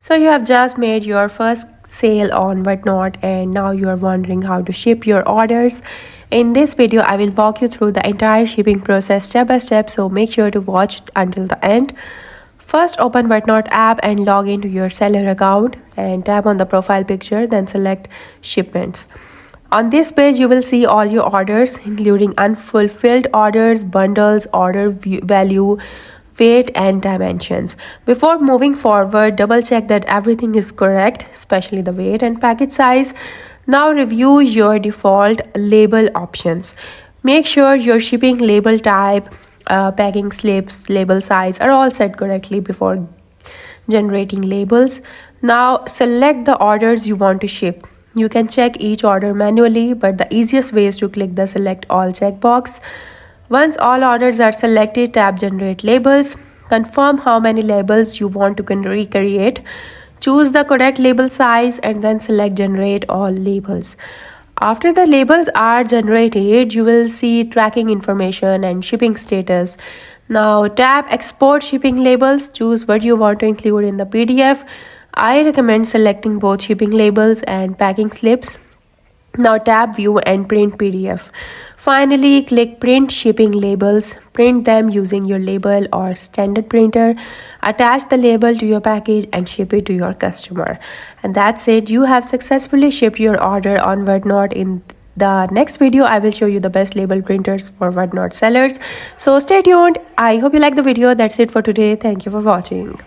So you have just made your first sale on Whatnot and now you are wondering how to ship your orders. In this video, I will walk you through the entire shipping process step by step, so make sure to watch until the end. First, open Whatnot app and log into your seller account and tap on the profile picture, then select shipments. On this page, you will see all your orders, including unfulfilled orders, bundles, order value, weight and dimensions. Before moving forward, double check that everything is correct, especially the weight and package size. Now review your default label options. Make sure your shipping label type, packing slips, label size are all set correctly before generating labels. Now select the orders you want to ship. You can check each order manually, but the easiest way is to click the select all checkbox. Once all orders are selected, tap generate labels. Confirm how many labels you want to recreate. Choose the correct label size and then select generate all labels. After the labels are generated, you will see tracking information and shipping status. Now tap export shipping labels. Choose what you want to include in the PDF. I recommend selecting both shipping labels and packing slips. Now tap view and print PDF. Finally, click print shipping labels. Print them using your label or standard printer. Attach the label to your package and ship it to your customer. And that's it. You have successfully shipped your order on Whatnot. In the next video, I will show you the best label printers for Whatnot sellers. So stay tuned. I hope you like the video. That's it for today. Thank you for watching.